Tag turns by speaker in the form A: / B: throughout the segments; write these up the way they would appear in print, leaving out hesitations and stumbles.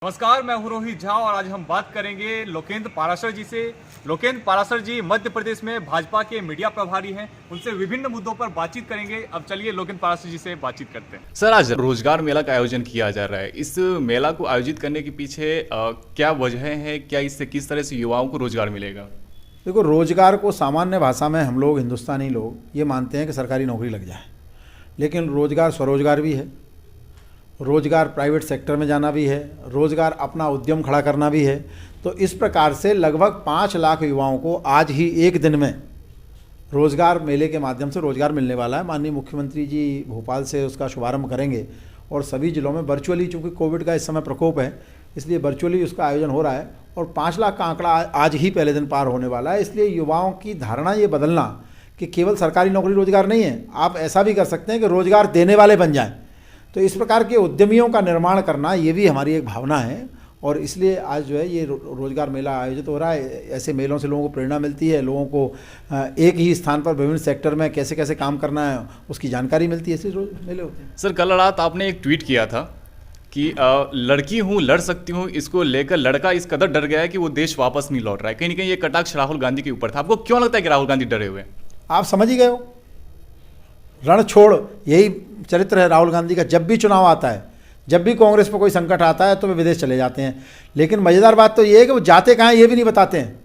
A: नमस्कार, मैं हूं रोहित झा और आज हम बात करेंगे लोकेंद्र पाराशर जी से। लोकेंद्र पाराशर जी मध्य प्रदेश में भाजपा के मीडिया प्रभारी हैं, उनसे विभिन्न मुद्दों पर बातचीत करेंगे। अब चलिए लोकेंद्र पाराशर जी से बातचीत करते हैं।
B: सर, आज रोजगार मेला का आयोजन किया जा रहा है। इस मेला को आयोजित करने के पीछे क्या वजह है? क्या इससे किस तरह से युवाओं को रोजगार मिलेगा?
C: देखो, रोजगार को सामान्य भाषा में हम लोग हिंदुस्तानी लोग ये मानते हैं कि सरकारी नौकरी लग जाए, लेकिन रोजगार स्वरोजगार भी है, रोजगार प्राइवेट सेक्टर में जाना भी है, रोजगार अपना उद्यम खड़ा करना भी है। तो इस प्रकार से लगभग 5 लाख युवाओं को आज ही एक दिन में रोजगार मेले के माध्यम से रोजगार मिलने वाला है। माननीय मुख्यमंत्री जी भोपाल से उसका शुभारंभ करेंगे और सभी जिलों में वर्चुअली, चूँकि कोविड का इस समय प्रकोप है इसलिए वर्चुअली उसका आयोजन हो रहा है और 5 लाख का आंकड़ा आज ही पहले दिन पार होने वाला है। इसलिए युवाओं की धारणा ये बदलना कि केवल सरकारी नौकरी रोजगार नहीं है, आप ऐसा भी कर सकते हैं कि रोजगार देने वाले बन जाएं। तो इस प्रकार के उद्यमियों का निर्माण करना ये भी हमारी एक भावना है और इसलिए आज जो है ये रोजगार मेला आयोजित हो रहा है। ऐसे मेलों से लोगों को प्रेरणा मिलती है, लोगों को एक ही स्थान पर विभिन्न सेक्टर में कैसे कैसे काम करना है उसकी जानकारी मिलती है, इसलिए रोज मेले होते हैं।
B: सर, कल रात आपने एक ट्वीट किया था कि लड़की हूँ, लड़ सकती हूँ, इसको लेकर लड़का इस कदर डर गया है कि वो देश वापस नहीं लौट रहा है। कहीं ना कहीं ये कटाक्ष राहुल गांधी के ऊपर था। आपको क्यों लगता है कि राहुल गांधी डरे हुए हैं?
C: आप समझ ही गए हो, रण छोड़ यही चरित्र है राहुल गांधी का। जब भी चुनाव आता है, जब भी कांग्रेस पर कोई संकट आता है तो वे विदेश चले जाते हैं। लेकिन मज़ेदार बात तो ये है कि वो जाते कहाँ हैं ये भी नहीं बताते हैं।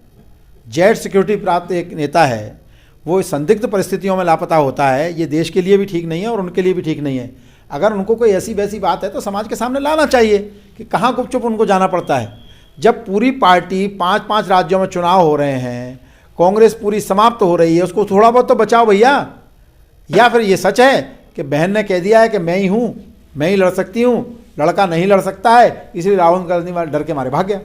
C: जेड सिक्योरिटी प्राप्त एक नेता है, वो संदिग्ध परिस्थितियों में लापता होता है। ये देश के लिए भी ठीक नहीं है और उनके लिए भी ठीक नहीं है। अगर उनको कोई ऐसी वैसी बात है तो समाज के सामने लाना चाहिए कि कहाँ गुपचुप उनको जाना पड़ता है। जब पूरी पार्टी 5-5 राज्यों में चुनाव हो रहे हैं, कांग्रेस पूरी समाप्त हो रही है, उसको थोड़ा बहुत तो बचाओ भैया। या फिर ये सच है कि बहन ने कह दिया है कि मैं ही हूँ, मैं ही लड़ सकती हूँ, लड़का नहीं लड़ सकता है, इसलिए राहुल गांधी डर के मारे भाग गया।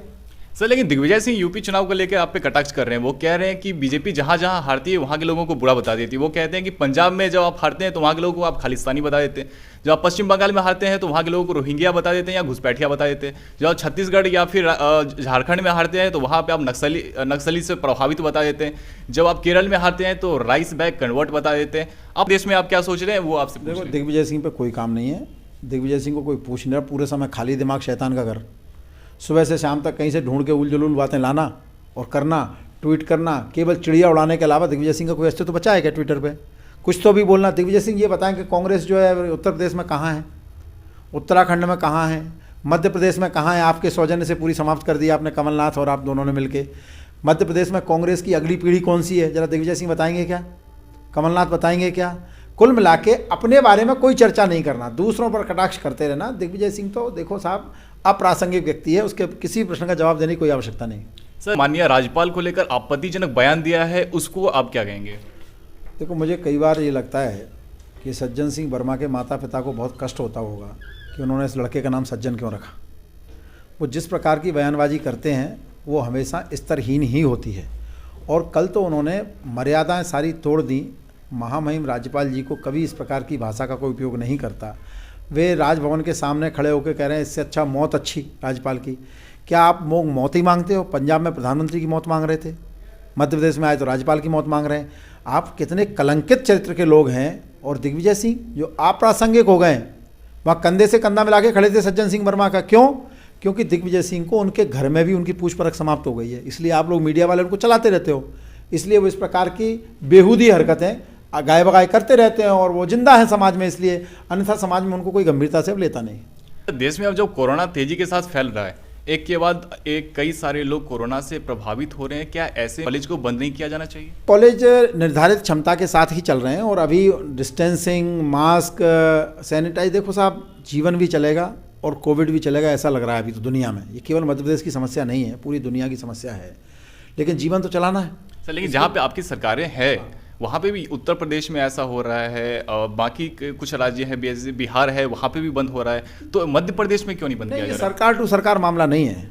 B: सर, लेकिन दिग्विजय सिंह यूपी चुनाव को लेकर आप पे कटाक्ष कर रहे हैं। वो कह रहे हैं कि बीजेपी जहां जहां हारती है वहां के लोगों को बुरा बता देती है। वो कहते हैं कि पंजाब में जब आप हारते हैं तो वहां के लोगों को आप खालिस्तानी बता देते हैं, जब आप पश्चिम बंगाल में हारते हैं तो वहां के लोगों को रोहिंग्या बता देते हैं या घुसपैठिया बता देते हैं, जब आप छत्तीसगढ़ या फिर झारखंड में हारते हैं तो वहां पर आप नक्सली से प्रभावित बता देते हैं, जब आप केरल में हारते हैं तो राइस बैग कन्वर्ट बता देते हैं। आप देश में आप क्या सोच रहे हैं वो आपसे
C: देखो, दिग्विजय सिंह पे कोई काम नहीं है। दिग्विजय सिंह को कोई पूछ नहीं रहा। पूरे समय खाली दिमाग शैतान का घर, सुबह से शाम तक कहीं से ढूंढ के उल जुलूल बातें लाना और करना, ट्वीट करना, केवल चिड़िया उड़ाने के अलावा दिग्विजय सिंह का कोई अस्तित्व बचा है क्या ट्विटर पे? कुछ तो भी बोलना। दिग्विजय सिंह ये बताएं कि कांग्रेस जो है उत्तर प्रदेश में कहाँ है, उत्तराखंड में कहाँ है, मध्य प्रदेश में कहाँ है? आपके सौजन्य से पूरी समाप्त कर दिया आपने, कमलनाथ और आप दोनों ने मिलकर। मध्य प्रदेश में कांग्रेस की अगली पीढ़ी कौन सी है, जरा दिग्विजय सिंह बताएंगे क्या? कमलनाथ बताएंगे क्या? कुल मिला के अपने बारे में कोई चर्चा नहीं करना, दूसरों पर कटाक्ष करते रहना। दिग्विजय सिंह तो देखो साहब अप्रासंगिक व्यक्ति है, उसके किसी प्रश्न का जवाब देने की कोई आवश्यकता नहीं।
B: सर, माननीय राज्यपाल को लेकर आपत्तिजनक बयान दिया है, उसको आप क्या कहेंगे?
C: देखो, मुझे कई बार ये लगता है कि सज्जन सिंह वर्मा के माता पिता को बहुत कष्ट होता होगा कि उन्होंने इस लड़के का नाम सज्जन क्यों रखा। वो जिस प्रकार की बयानबाजी करते हैं वो हमेशा स्तरहीन ही होती है और कल तो उन्होंने मर्यादाएं सारी तोड़ दी। महामहिम राज्यपाल जी को कभी इस प्रकार की भाषा का कोई उपयोग नहीं करता। वे राजभवन के सामने खड़े होकर कह रहे हैं इससे अच्छा मौत अच्छी राज्यपाल की। क्या आप मौत ही मांगते हो? पंजाब में प्रधानमंत्री की मौत मांग रहे थे, मध्य प्रदेश में आए तो राज्यपाल की मौत मांग रहे हैं। आप कितने कलंकित चरित्र के लोग हैं। और दिग्विजय सिंह जो अप्रासंगिक हो गए, वहाँ कंधे से कंधा मिला के खड़े थे सज्जन सिंह वर्मा का। क्यों? क्योंकि दिग्विजय सिंह को उनके घर में भी उनकी पूछ परख समाप्त हो गई है, इसलिए आप लोग मीडिया वाले उनको चलाते रहते हो। इसलिए वो इस प्रकार की बेहूदी हरकतें गाय बगाय करते रहते हैं और वो जिंदा है समाज में, इसलिए अन्यथा समाज में उनको कोई गंभीरता से लेता नहीं।
B: देश में अब जब कोरोना तेजी के साथ फैल रहा है, एक के बाद एक कई सारे लोग कोरोना से प्रभावित हो रहे हैं, क्या ऐसे कॉलेज को बंद नहीं किया जाना चाहिए?
C: कॉलेज निर्धारित क्षमता के साथ ही चल रहे हैं और अभी डिस्टेंसिंग, मास्क, सैनिटाइज, देखो साहब जीवन भी चलेगा और कोविड भी चलेगा ऐसा लग रहा है अभी तो दुनिया में। ये केवल मध्य प्रदेश की समस्या नहीं है, पूरी दुनिया की समस्या है, लेकिन जीवन तो चलाना है।
B: सर, लेकिन जहाँ पे आपकी सरकारें हैं वहाँ पे भी, उत्तर प्रदेश में ऐसा हो रहा है, बाकी कुछ राज्य हैं, बिहार है, वहाँ पे भी बंद हो रहा है, तो मध्य प्रदेश में क्यों नहीं बंद किया जा रहा?
C: सरकार टू सरकार मामला नहीं है।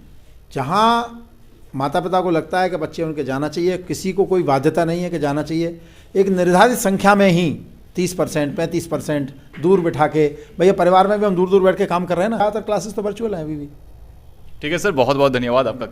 C: जहाँ माता पिता को लगता है कि बच्चे उनके जाना चाहिए, किसी को कोई बाध्यता नहीं है कि जाना चाहिए, एक निर्धारित संख्या में ही 30%, 35% दूर बिठा के, भैया परिवार में भी हम दूर दूर बैठ के काम कर रहे हैं ना। ज़्यादातर क्लासेस तो वर्चुअल हैं अभी भी।
B: ठीक है सर, बहुत बहुत धन्यवाद आपका।